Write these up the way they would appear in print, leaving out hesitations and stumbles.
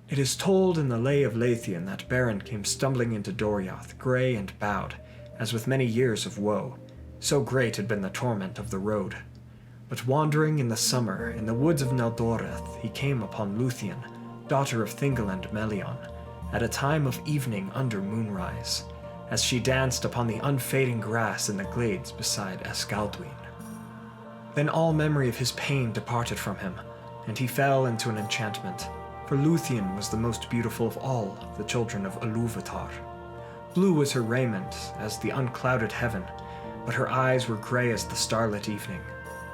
It is told in the Lay of Lúthien that Beren came stumbling into Doriath, grey and bowed, as with many years of woe, so great had been the torment of the road. But wandering in the summer, in the woods of Neldoreth, he came upon Lúthien, daughter of Thingol and Melion, at a time of evening under moonrise, as she danced upon the unfading grass in the glades beside Escaldwine. Then all memory of his pain departed from him, and he fell into an enchantment, for Lúthien was the most beautiful of all the children of Ilúvatar. Blue was her raiment as the unclouded heaven, but her eyes were grey as the starlit evening.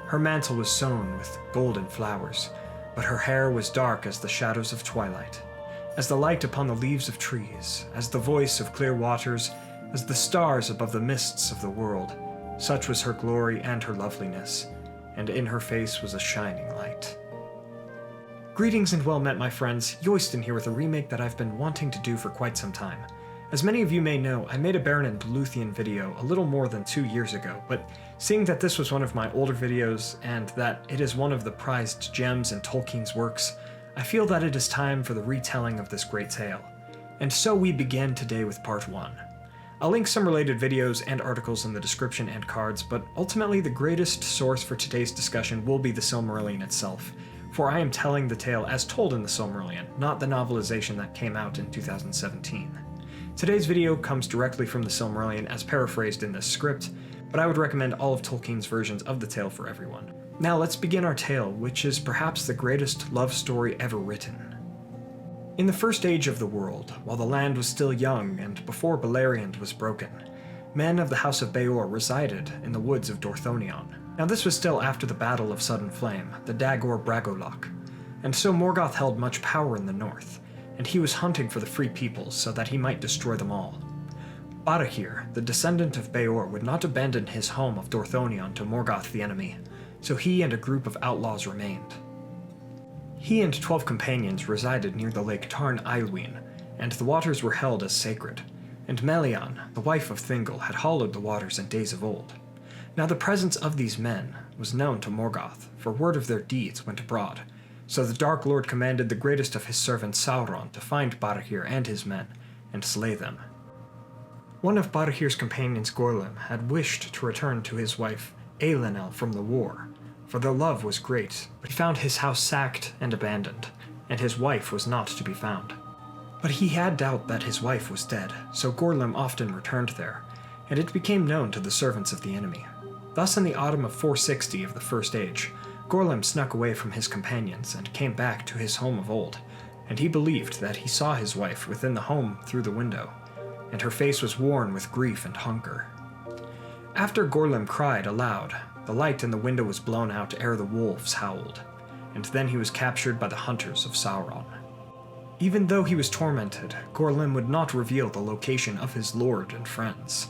Her mantle was sown with golden flowers, but her hair was dark as the shadows of twilight. As the light upon the leaves of trees, as the voice of clear waters, as the stars above the mists of the world, such was her glory and her loveliness, and in her face was a shining light. Greetings and well met, my friends. Yoiston here with a remake that I've been wanting to do for quite some time. As many of you may know, I made a Beren and Lúthien video a little more than 2 years ago, but seeing that this was one of my older videos and that it is one of the prized gems in Tolkien's works, I feel that it is time for the retelling of this great tale. And so we begin today with part 1. I'll link some related videos and articles in the description and cards, but ultimately the greatest source for today's discussion will be the Silmarillion itself, for I am telling the tale as told in the Silmarillion, not the novelization that came out in 2017. Today's video comes directly from the Silmarillion as paraphrased in this script, but I would recommend all of Tolkien's versions of the tale for everyone. Now let's begin our tale, which is perhaps the greatest love story ever written. In the first age of the world, while the land was still young and before Beleriand was broken, men of the House of Beor resided in the woods of Dorthonion. Now this was still after the Battle of Sudden Flame, the Dagor Bragolok, and so Morgoth held much power in the north, and he was hunting for the free peoples so that he might destroy them all. Barahir, the descendant of Beor, would not abandon his home of Dorthonion to Morgoth the enemy, so he and a group of outlaws remained. He and 12 companions resided near the lake Tarn Ailwyn, and the waters were held as sacred, and Melion, the wife of Thingol, had hallowed the waters in days of old. Now the presence of these men was known to Morgoth, for word of their deeds went abroad, so the Dark Lord commanded the greatest of his servants Sauron to find Barahir and his men, and slay them. One of Barahir's companions, Gorlim, had wished to return to his wife Elenel from the war, for their love was great, but he found his house sacked and abandoned, and his wife was not to be found. But he had doubt that his wife was dead, so Gorlim often returned there, and it became known to the servants of the enemy. Thus in the autumn of 460 of the First Age, Gorlim snuck away from his companions and came back to his home of old, and he believed that he saw his wife within the home through the window, and her face was worn with grief and hunger. After Gorlim cried aloud, the light in the window was blown out ere the wolves howled, and then he was captured by the hunters of Sauron. Even though he was tormented, Gorlim would not reveal the location of his lord and friends.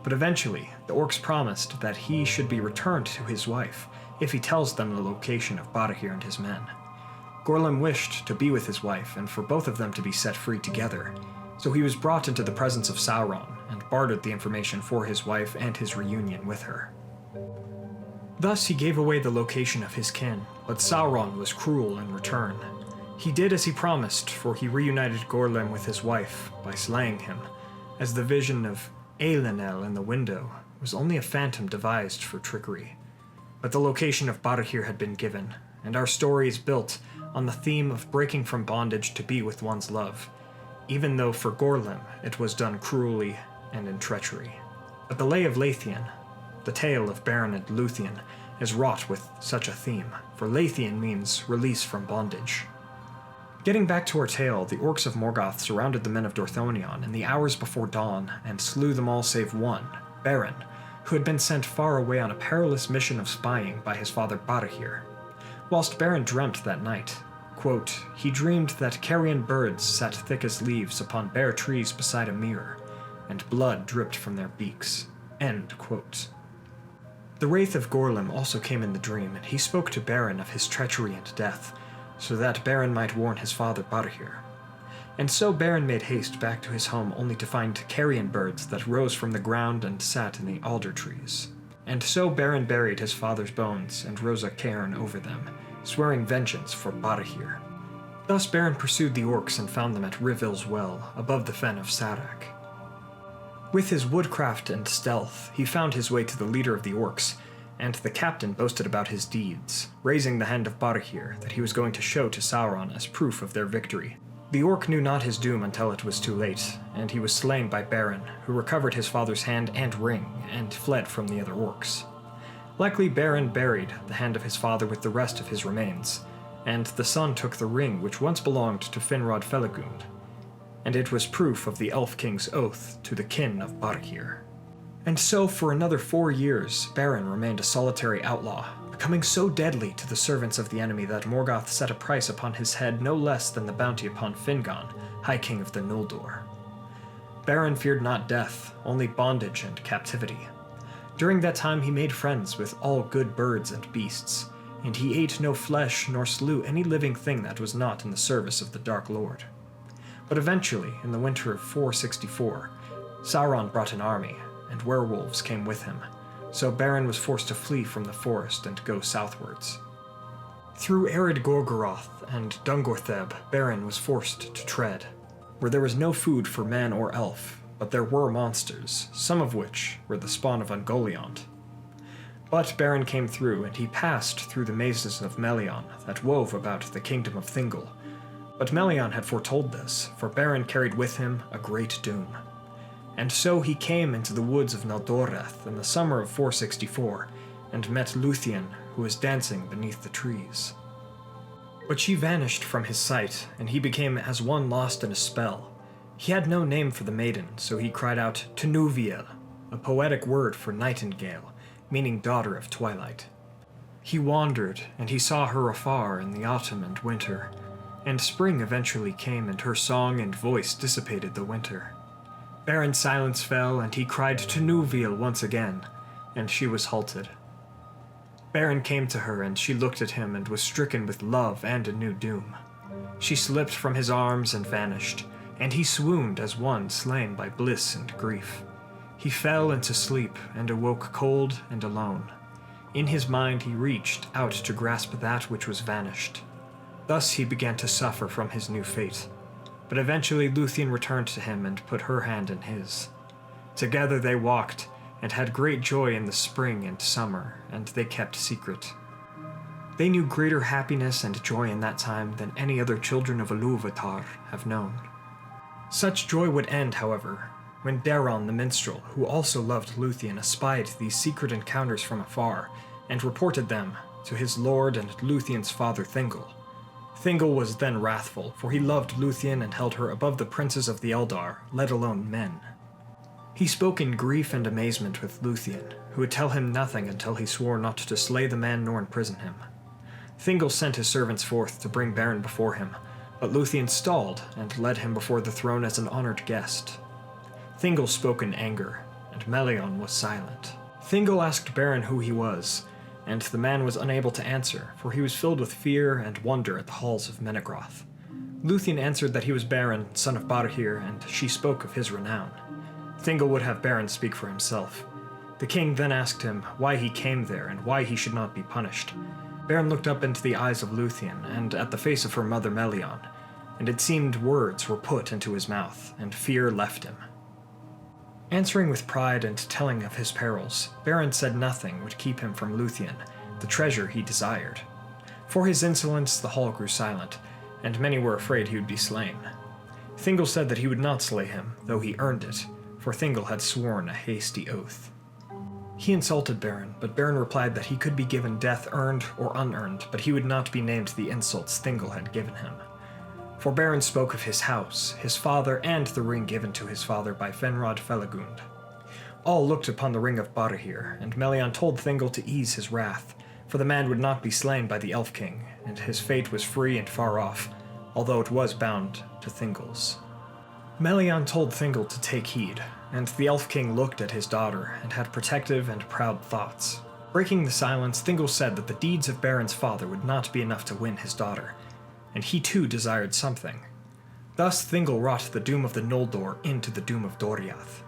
But eventually, the orcs promised that he should be returned to his wife if he tells them the location of Barahir and his men. Gorlim wished to be with his wife and for both of them to be set free together, so he was brought into the presence of Sauron and bartered the information for his wife and his reunion with her. Thus he gave away the location of his kin, but Sauron was cruel in return. He did as he promised, for he reunited Gorlim with his wife by slaying him, as the vision of Elenel in the window was only a phantom devised for trickery. But the location of Barahir had been given, and our story is built on the theme of breaking from bondage to be with one's love, even though for Gorlim it was done cruelly and in treachery. But the Lay of Lúthien, the tale of Beren and Lúthien, is wrought with such a theme, for Lúthien means release from bondage. Getting back to our tale, the orcs of Morgoth surrounded the men of Dorthonion in the hours before dawn and slew them all save one, Beren, who had been sent far away on a perilous mission of spying by his father Barahir. Whilst Beren dreamt that night, quote, he dreamed that carrion birds sat thick as leaves upon bare trees beside a mirror, and blood dripped from their beaks, end quote. The wraith of Gorlim also came in the dream, and he spoke to Beren of his treachery and death, so that Beren might warn his father Barahir. And so Beren made haste back to his home only to find carrion birds that rose from the ground and sat in the alder trees. And so Beren buried his father's bones and rose a cairn over them, swearing vengeance for Barahir. Thus Beren pursued the orcs and found them at Riville's Well, above the fen of Sarak. With his woodcraft and stealth, he found his way to the leader of the orcs, and the captain boasted about his deeds, raising the hand of Barahir that he was going to show to Sauron as proof of their victory. The orc knew not his doom until it was too late, and he was slain by Beren, who recovered his father's hand and ring, and fled from the other orcs. Likely Beren buried the hand of his father with the rest of his remains, and the son took the ring which once belonged to Finrod Felagund, and it was proof of the Elf King's oath to the kin of Barahir. And so for another 4 years, Beren remained a solitary outlaw, becoming so deadly to the servants of the enemy that Morgoth set a price upon his head no less than the bounty upon Fingon, High King of the Noldor. Beren feared not death, only bondage and captivity. During that time he made friends with all good birds and beasts, and he ate no flesh nor slew any living thing that was not in the service of the Dark Lord. But eventually, in the winter of 464, Sauron brought an army, and werewolves came with him, so Beren was forced to flee from the forest and go southwards. Through arid Gorgoroth and Dungortheb, Beren was forced to tread, where there was no food for man or elf, but there were monsters, some of which were the spawn of Ungoliant. But Beren came through, and he passed through the mazes of Melion that wove about the kingdom of Thingol. But Melion had foretold this, for Beren carried with him a great doom. And so he came into the woods of Naldoreth in the summer of 464, and met Lúthien, who was dancing beneath the trees. But she vanished from his sight, and he became as one lost in a spell. He had no name for the maiden, so he cried out Tinuviel, a poetic word for nightingale, meaning daughter of twilight. He wandered, and he saw her afar in the autumn and winter, and spring eventually came, and her song and voice dissipated the winter. Beren's silence fell, and he cried Tinuviel once again, and she was halted. Beren came to her, and she looked at him and was stricken with love and a new doom. She slipped from his arms and vanished, and he swooned as one slain by bliss and grief. He fell into sleep and awoke cold and alone. In his mind he reached out to grasp that which was vanished. Thus he began to suffer from his new fate. But eventually Lúthien returned to him and put her hand in his. Together they walked, and had great joy in the spring and summer, and they kept secret. They knew greater happiness and joy in that time than any other children of Ilúvatar have known. Such joy would end, however, when Daron the minstrel, who also loved Lúthien, espied these secret encounters from afar, and reported them to his lord and Lúthien's father Thingol. Thingol was then wrathful, for he loved Lúthien and held her above the princes of the Eldar, let alone men. He spoke in grief and amazement with Lúthien, who would tell him nothing until he swore not to slay the man nor imprison him. Thingol sent his servants forth to bring Beren before him, but Lúthien stalled and led him before the throne as an honored guest. Thingol spoke in anger, and Melion was silent. Thingol asked Beren who he was, and the man was unable to answer, for he was filled with fear and wonder at the halls of Menegroth. Lúthien answered that he was Beren, son of Barahir, and she spoke of his renown. Thingol would have Beren speak for himself. The king then asked him why he came there and why he should not be punished. Beren looked up into the eyes of Lúthien and at the face of her mother Melion, and it seemed words were put into his mouth, and fear left him. Answering with pride and telling of his perils, Beren said nothing would keep him from Lúthien, the treasure he desired. For his insolence the hall grew silent, and many were afraid he would be slain. Thingol said that he would not slay him, though he earned it, for Thingol had sworn a hasty oath. He insulted Beren, but Beren replied that he could be given death earned or unearned, but he would not be named the insults Thingol had given him. For Beren spoke of his house, his father, and the ring given to his father by Finrod Felagund. All looked upon the ring of Barahir, and Melion told Thingol to ease his wrath, for the man would not be slain by the Elf King, and his fate was free and far off, although it was bound to Thingol's. Melion told Thingol to take heed, and the Elf King looked at his daughter and had protective and proud thoughts. Breaking the silence, Thingol said that the deeds of Beren's father would not be enough to win his daughter, and he too desired something. Thus Thingol wrought the doom of the Noldor into the doom of Doriath,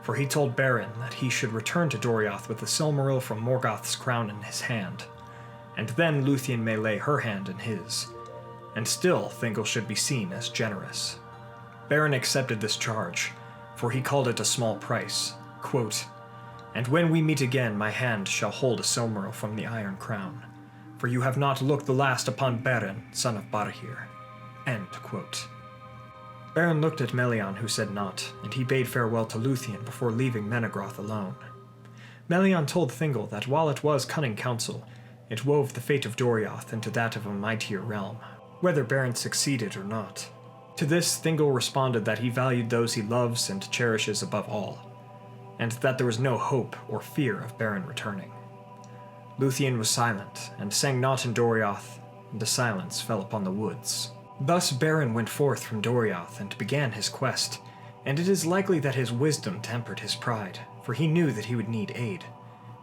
for he told Beren that he should return to Doriath with the Silmaril from Morgoth's crown in his hand, and then Lúthien may lay her hand in his, and still Thingol should be seen as generous. Beren accepted this charge, for he called it a small price, quote, "And when we meet again, my hand shall hold a Silmaril from the Iron Crown, for you have not looked the last upon Beren, son of Barahir." End quote. Beren looked at Melian, who said naught, and he bade farewell to Lúthien before leaving Menegroth alone. Melian told Thingol that while it was cunning counsel, it wove the fate of Doriath into that of a mightier realm, whether Beren succeeded or not. To this, Thingol responded that he valued those he loves and cherishes above all, and that there was no hope or fear of Beren returning. Lúthien was silent, and sang not in Doriath, and a silence fell upon the woods. Thus Beren went forth from Doriath and began his quest, and it is likely that his wisdom tempered his pride, for he knew that he would need aid.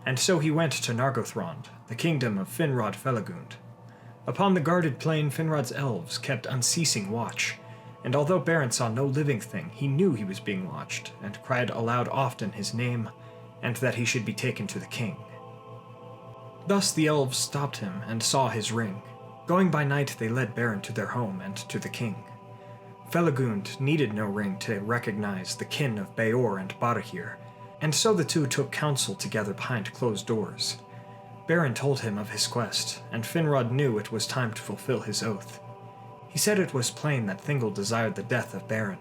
And so he went to Nargothrond, the kingdom of Finrod Felagund. Upon the guarded plain, Finrod's elves kept unceasing watch, and although Beren saw no living thing, he knew he was being watched, and cried aloud often his name, and that he should be taken to the king. Thus the elves stopped him and saw his ring. Going by night, they led Beren to their home and to the king. Felagund needed no ring to recognize the kin of Beor and Barahir, and so the two took counsel together behind closed doors. Beren told him of his quest, and Finrod knew it was time to fulfill his oath. He said it was plain that Thingol desired the death of Beren,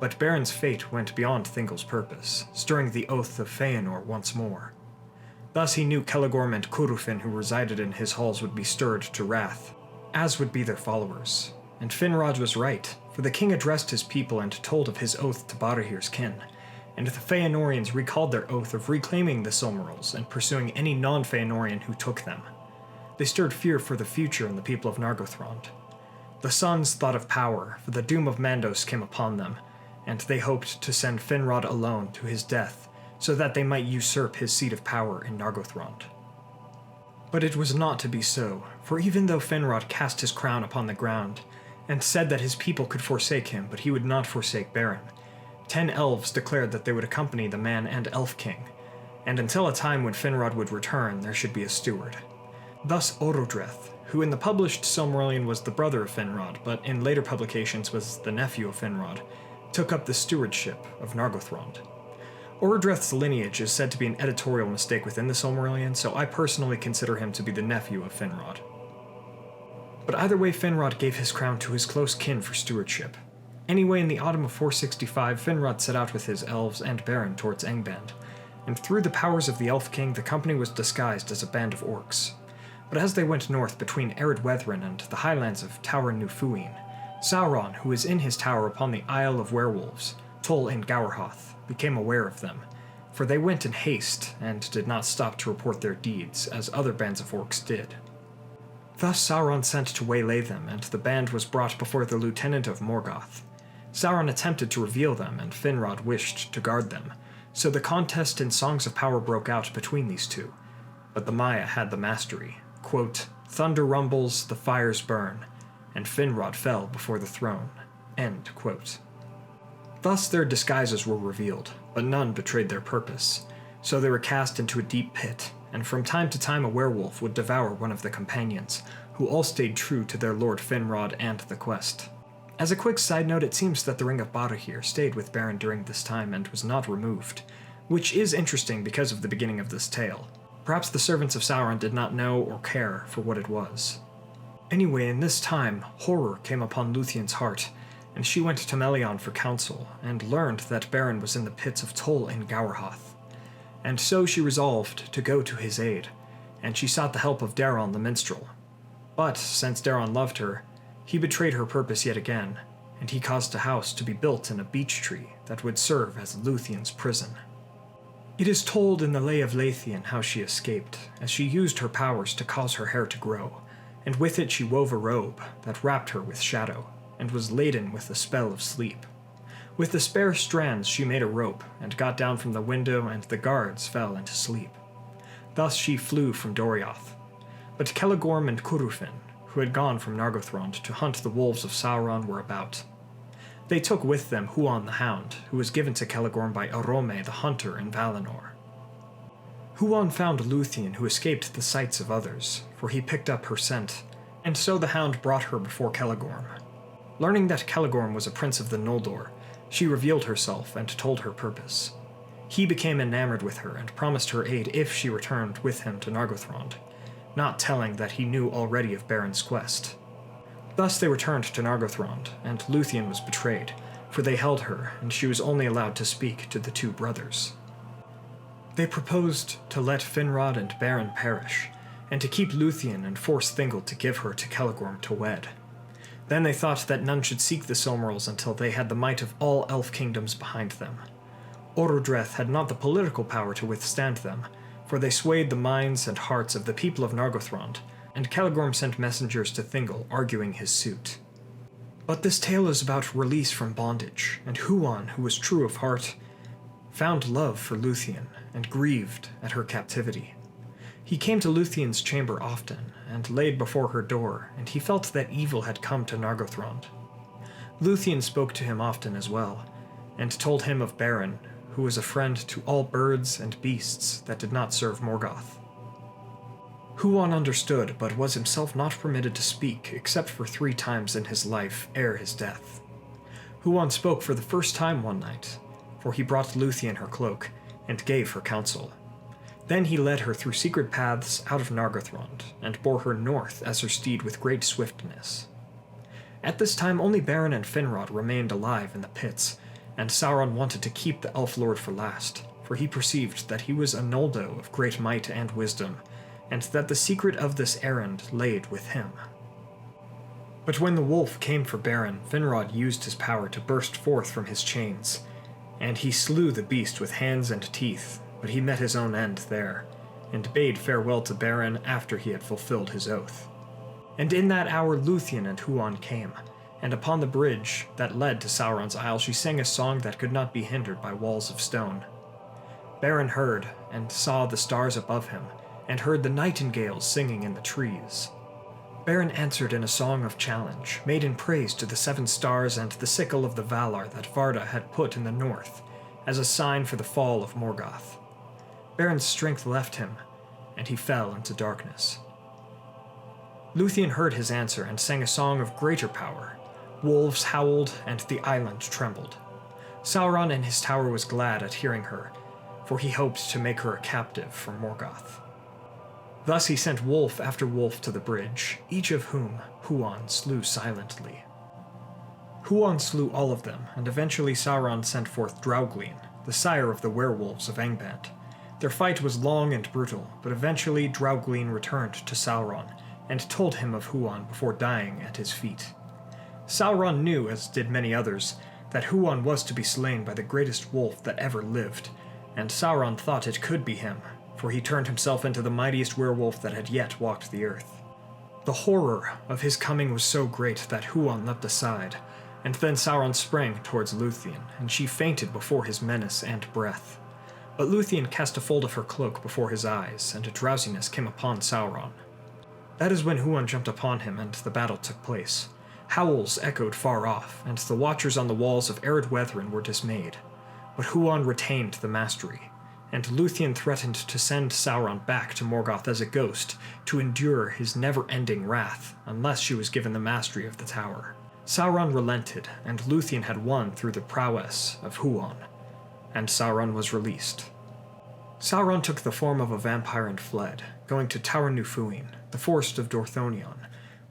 but Beren's fate went beyond Thingol's purpose, stirring the oath of Feanor once more. Thus he knew Celegorm and Curufin who resided in his halls would be stirred to wrath, as would be their followers. And Finrod was right, for the king addressed his people and told of his oath to Barahir's kin, and the Feanorians recalled their oath of reclaiming the Silmarils and pursuing any non-Feanorian who took them. They stirred fear for the future in the people of Nargothrond. The sons thought of power, for the doom of Mandos came upon them, and they hoped to send Finrod alone to his death, so that they might usurp his seat of power in Nargothrond. But it was not to be so, for even though Finrod cast his crown upon the ground, and said that his people could forsake him, but he would not forsake Beren, 10 elves declared that they would accompany the man and elf king, and until a time when Finrod would return, there should be a steward. Thus Orodreth, who in the published Silmarillion was the brother of Finrod, but in later publications was the nephew of Finrod, took up the stewardship of Nargothrond. Orodreth's lineage is said to be an editorial mistake within the Silmarillion, so I personally consider him to be the nephew of Finrod. But either way, Finrod gave his crown to his close kin for stewardship. Anyway, in the autumn of 465, Finrod set out with his elves and Beren towards Angband, and through the powers of the Elf King, the company was disguised as a band of orcs. But as they went north between Ered Weathrin and the highlands of Tower Nufuin, Sauron, who was in his tower upon the Isle of Werewolves, Tol in Gowerhoth, became aware of them, for they went in haste and did not stop to report their deeds, as other bands of orcs did. Thus Sauron sent to waylay them, and the band was brought before the lieutenant of Morgoth. Sauron attempted to reveal them, and Finrod wished to guard them, so the contest in Songs of Power broke out between these two. But the Maya had the mastery. Quote, "Thunder rumbles, the fires burn, and Finrod fell before the throne." End quote. Thus their disguises were revealed, but none betrayed their purpose, so they were cast into a deep pit, and from time to time a werewolf would devour one of the companions, who all stayed true to their lord Finrod and the quest. As a quick side note, it seems that the Ring of Barahir stayed with Beren during this time and was not removed, which is interesting because of the beginning of this tale. Perhaps the servants of Sauron did not know or care for what it was. Anyway, in this time, horror came upon Lúthien's heart, and she went to Melian for counsel, and learned that Beren was in the pits of Tol in Gowerhoth. And so she resolved to go to his aid, and she sought the help of Daron the minstrel. But, since Daron loved her, he betrayed her purpose yet again, and he caused a house to be built in a beech tree that would serve as Lúthien's prison. It is told in the Lay of Lúthien how she escaped, as she used her powers to cause her hair to grow, and with it she wove a robe that wrapped her with shadow, and was laden with the spell of sleep. With the spare strands she made a rope, and got down from the window, and the guards fell into sleep. Thus she flew from Doriath. But Celegorm and Curufin, who had gone from Nargothrond to hunt the wolves of Sauron, were about. They took with them Huan the Hound, who was given to Celegorm by Orome the Hunter in Valinor. Huan found Lúthien, who escaped the sights of others, for he picked up her scent, And so the Hound brought her before Celegorm. Learning that Celegorm was a prince of the Noldor, she revealed herself and told her purpose. He became enamored with her and promised her aid if she returned with him to Nargothrond, not telling that he knew already of Beren's quest. Thus they returned to Nargothrond, and Lúthien was betrayed, for they held her, and she was only allowed to speak to the two brothers. They proposed to let Finrod and Beren perish, and to keep Lúthien and force Thingol to give her to Celegorm to wed. Then they thought that none should seek the Silmarils until they had the might of all elf kingdoms behind them. Orodreth had not the political power to withstand them, for they swayed the minds and hearts of the people of Nargothrond, and Celegorm sent messengers to Thingol arguing his suit. But this tale is about release from bondage, and Huan, who was true of heart, found love for Lúthien and grieved at her captivity. He came to Lúthien's chamber often, and laid before her door, and he felt that evil had come to Nargothrond. Lúthien spoke to him often as well, and told him of Beren, who was a friend to all birds and beasts that did not serve Morgoth. Huan understood, but was himself not permitted to speak except for 3 times in his life ere his death. Huan spoke for the first time one night, for he brought Lúthien her cloak, and gave her counsel. Then he led her through secret paths out of Nargothrond, and bore her north as her steed with great swiftness. At this time only Beren and Finrod remained alive in the pits, and Sauron wanted to keep the Elf Lord for last, for he perceived that he was a Noldo of great might and wisdom, and that the secret of this errand laid with him. But when the wolf came for Beren, Finrod used his power to burst forth from his chains, and he slew the beast with hands and teeth, but he met his own end there, and bade farewell to Beren after he had fulfilled his oath. And in that hour Lúthien and Huan came, and upon the bridge that led to Sauron's Isle she sang a song that could not be hindered by walls of stone. Beren heard, and saw the stars above him, and heard the nightingales singing in the trees. Beren answered in a song of challenge, made in praise to the 7 stars and the sickle of the Valar that Varda had put in the north, as a sign for the fall of Morgoth. Beren's strength left him, and he fell into darkness. Lúthien heard his answer and sang a song of greater power. Wolves howled, and the island trembled. Sauron in his tower was glad at hearing her, for he hoped to make her a captive for Morgoth. Thus he sent wolf after wolf to the bridge, each of whom Huan slew silently. Huan slew all of them, and eventually Sauron sent forth Draugluin, the sire of the werewolves of Angband. Their fight was long and brutal, but eventually Draugluin returned to Sauron, and told him of Huan before dying at his feet. Sauron knew, as did many others, that Huan was to be slain by the greatest wolf that ever lived, and Sauron thought it could be him, for he turned himself into the mightiest werewolf that had yet walked the earth. The horror of his coming was so great that Huan leapt aside, and then Sauron sprang towards Lúthien, and she fainted before his menace and breath. But Lúthien cast a fold of her cloak before his eyes, and a drowsiness came upon Sauron. That is when Huan jumped upon him, and the battle took place. Howls echoed far off, and the watchers on the walls of Ered Weathrin were dismayed. But Huan retained the mastery, and Lúthien threatened to send Sauron back to Morgoth as a ghost to endure his never-ending wrath unless she was given the mastery of the tower. Sauron relented, and Lúthien had won through the prowess of Huan, and Sauron was released. Sauron took the form of a vampire and fled, going to Tower Nufuin, the forest of Dorthonion,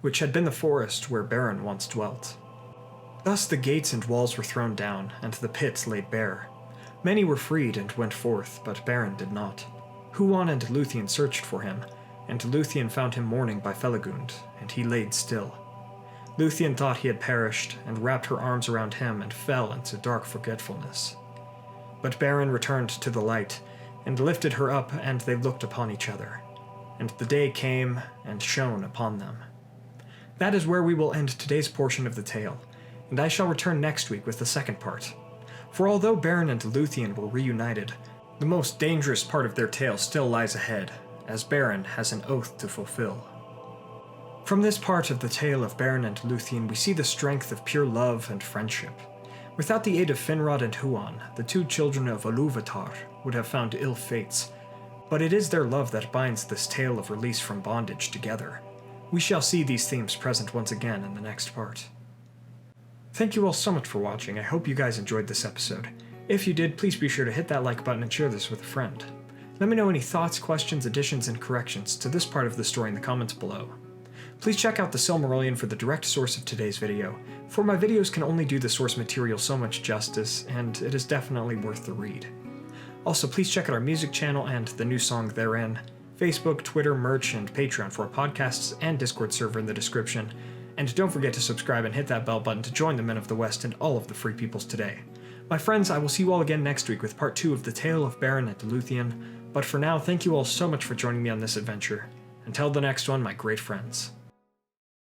which had been the forest where Beren once dwelt. Thus the gates and walls were thrown down, and the pits laid bare. Many were freed and went forth, but Beren did not. Huan and Lúthien searched for him, and Lúthien found him mourning by Felagund, and he laid still. Lúthien thought he had perished, and wrapped her arms around him and fell into dark forgetfulness. But Beren returned to the light, and lifted her up, and they looked upon each other. And the day came and shone upon them. That is where we will end today's portion of the tale, and I shall return next week with the second part. For although Beren and Lúthien were reunited, the most dangerous part of their tale still lies ahead, as Beren has an oath to fulfill. From this part of the tale of Beren and Lúthien, we see the strength of pure love and friendship. Without the aid of Finrod and Huan, the 2 children of Ilúvatar would have found ill fates, but it is their love that binds this tale of release from bondage together. We shall see these themes present once again in the next part. Thank you all so much for watching. I hope you guys enjoyed this episode. If you did, please be sure to hit that like button and share this with a friend. Let me know any thoughts, questions, additions, and corrections to this part of the story in the comments below. Please check out the Silmarillion for the direct source of today's video, for my videos can only do the source material so much justice, and it is definitely worth the read. Also, please check out our music channel and the new song therein, Facebook, Twitter, merch, and Patreon for our podcasts and Discord server in the description, and don't forget to subscribe and hit that bell button to join the Men of the West and all of the Free Peoples today. My friends, I will see you all again next week with part 2 of the tale of Beren and Lúthien, but for now, thank you all so much for joining me on this adventure. Until the next one, my great friends.